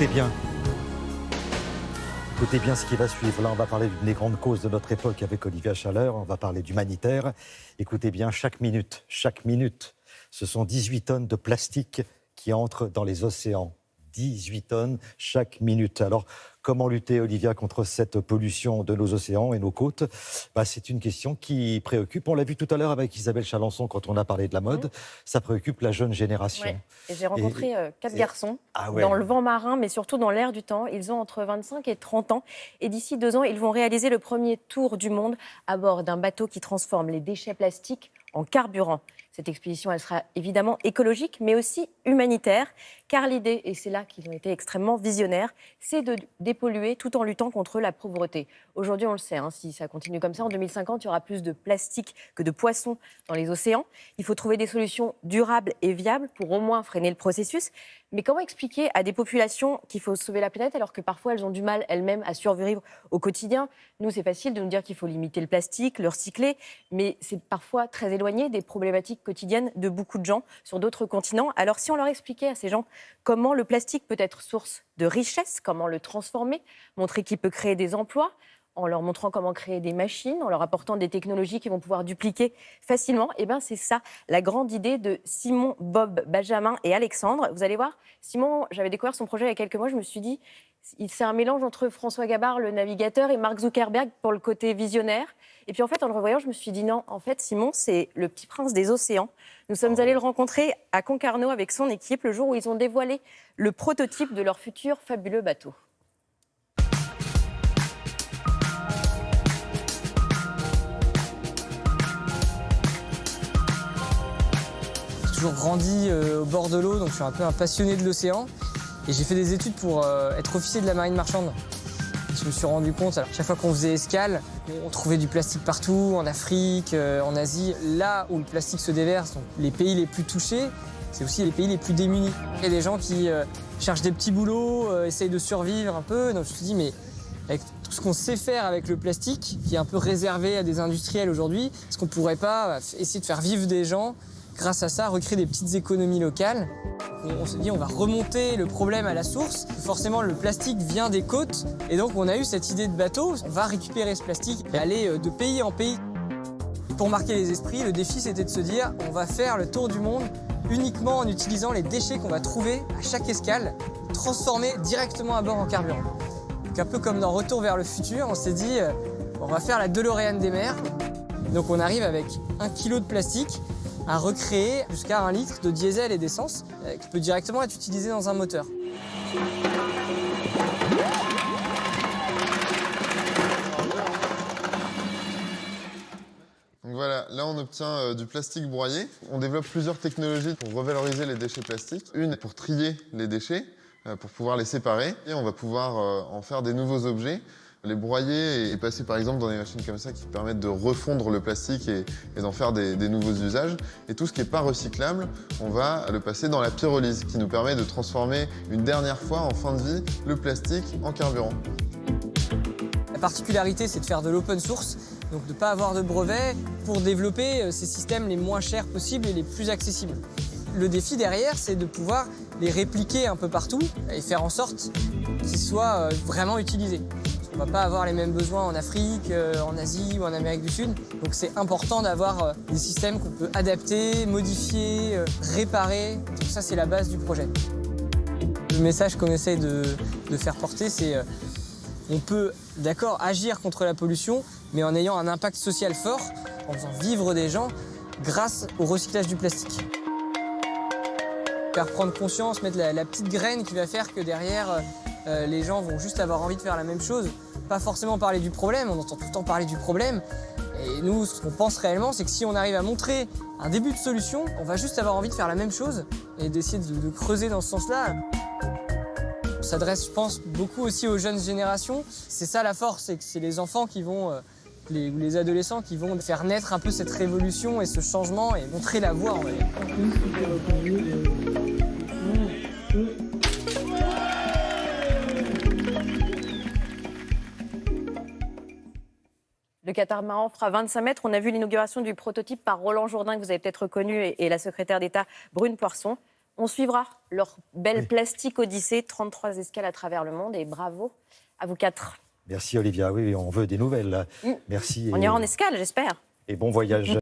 Écoutez bien. Écoutez bien ce qui va suivre. Là, on va parler d'une des grandes causes de notre époque avec Olivia Chaleur. On va parler d'humanitaire. Écoutez bien, chaque minute, ce sont 18 tonnes de plastique qui entrent dans les océans. 18 tonnes chaque minute. Alors, comment lutter, Olivia, contre cette pollution de nos océans et nos côtes ? C'est une question qui préoccupe. On l'a vu tout à l'heure avec Isabelle Chalençon quand on a parlé de la mode. Ça préoccupe la jeune génération. Ouais. Et j'ai rencontré 4 garçons dans le vent marin, mais surtout dans l'air du temps. Ils ont entre 25 et 30 ans. Et d'ici 2 ans, ils vont réaliser le premier tour du monde à bord d'un bateau qui transforme les déchets plastiques en carburant. Cette expédition, elle sera évidemment écologique, mais aussi humanitaire, car l'idée, et c'est là qu'ils ont été extrêmement visionnaires, c'est de dépolluer tout en luttant contre la pauvreté. Aujourd'hui, on le sait, si ça continue comme ça, en 2050, il y aura plus de plastique que de poissons dans les océans. Il faut trouver des solutions durables et viables pour au moins freiner le processus. Mais comment expliquer à des populations qu'il faut sauver la planète alors que parfois elles ont du mal elles-mêmes à survivre au quotidien ? Nous, c'est facile de nous dire qu'il faut limiter le plastique, le recycler, mais c'est parfois très éloigné des problématiques quotidiennes de beaucoup de gens sur d'autres continents. Alors si on leur expliquait à ces gens comment le plastique peut être source de richesse, comment le transformer, montrer qu'il peut créer des emplois, en leur montrant comment créer des machines, en leur apportant des technologies qu'ils vont pouvoir dupliquer facilement. C'est ça la grande idée de Simon, Bob, Benjamin et Alexandre. Vous allez voir, Simon, j'avais découvert son projet il y a quelques mois, je me suis dit, c'est un mélange entre François Gabard, le navigateur, et Mark Zuckerberg pour le côté visionnaire. Et puis en fait, en le revoyant, je me suis dit non, en fait, Simon, c'est le petit prince des océans. Nous sommes allés le rencontrer à Concarneau avec son équipe le jour où ils ont dévoilé le prototype de leur futur fabuleux bateau. J'ai toujours grandi au bord de l'eau, donc je suis un peu un passionné de l'océan. Et j'ai fait des études pour être officier de la marine marchande. Je me suis rendu compte, alors, chaque fois qu'on faisait escale, on trouvait du plastique partout, en Afrique, en Asie. Là où le plastique se déverse, donc les pays les plus touchés, c'est aussi les pays les plus démunis. Il y a des gens qui cherchent des petits boulots, essayent de survivre un peu. Donc je me suis dit, mais avec tout ce qu'on sait faire avec le plastique, qui est un peu réservé à des industriels aujourd'hui, est-ce qu'on ne pourrait pas essayer de faire vivre des gens, grâce à ça, recréer des petites économies locales ? On s'est dit, on va remonter le problème à la source. Forcément, le plastique vient des côtes. Et donc, on a eu cette idée de bateau. On va récupérer ce plastique et aller de pays en pays. Pour marquer les esprits, le défi, c'était de se dire, on va faire le tour du monde uniquement en utilisant les déchets qu'on va trouver à chaque escale, transformés directement à bord en carburant. Donc, un peu comme dans Retour vers le futur, on s'est dit, on va faire la DeLorean des mers. Donc, on arrive avec 1 kilo de plastique à recréer jusqu'à 1 litre de diesel et d'essence qui peut directement être utilisé dans un moteur. Donc voilà, là on obtient du plastique broyé. On développe plusieurs technologies pour revaloriser les déchets plastiques. Une pour trier les déchets, pour pouvoir les séparer. Et on va pouvoir en faire des nouveaux objets. Les broyer et passer par exemple dans des machines comme ça qui permettent de refondre le plastique et d'en faire des nouveaux usages. Et tout ce qui n'est pas recyclable, on va le passer dans la pyrolyse qui nous permet de transformer une dernière fois en fin de vie le plastique en carburant. La particularité, c'est de faire de l'open source, donc de ne pas avoir de brevet pour développer ces systèmes les moins chers possibles et les plus accessibles. Le défi derrière, c'est de pouvoir les répliquer un peu partout et faire en sorte qu'ils soient vraiment utilisés. On ne va pas avoir les mêmes besoins en Afrique, en Asie ou en Amérique du Sud. Donc c'est important d'avoir des systèmes qu'on peut adapter, modifier, réparer. Donc ça, c'est la base du projet. Le message qu'on essaye de faire porter, c'est on peut, d'accord, agir contre la pollution, mais en ayant un impact social fort, en faisant vivre des gens grâce au recyclage du plastique. Faire prendre conscience, mettre la petite graine qui va faire que derrière, les gens vont juste avoir envie de faire la même chose. Pas forcément parler du problème, on entend tout le temps parler du problème. Et nous, ce qu'on pense réellement, c'est que si on arrive à montrer un début de solution, on va juste avoir envie de faire la même chose et d'essayer de creuser dans ce sens-là. On s'adresse, je pense, beaucoup aussi aux jeunes générations. C'est ça la force, c'est que c'est les enfants qui vont, ou les adolescents qui vont faire naître un peu cette révolution et ce changement et montrer la voie, on va dire. Le catamaran fera 25 mètres. On a vu l'inauguration du prototype par Roland Jourdain, que vous avez peut-être reconnu, et la secrétaire d'État Brune Poirson. On suivra leur belle plastique odyssée, 33 escales à travers le monde, et bravo à vous 4. Merci Olivia, oui, on veut des nouvelles. Merci. On ira en escale, j'espère. Et bon voyage.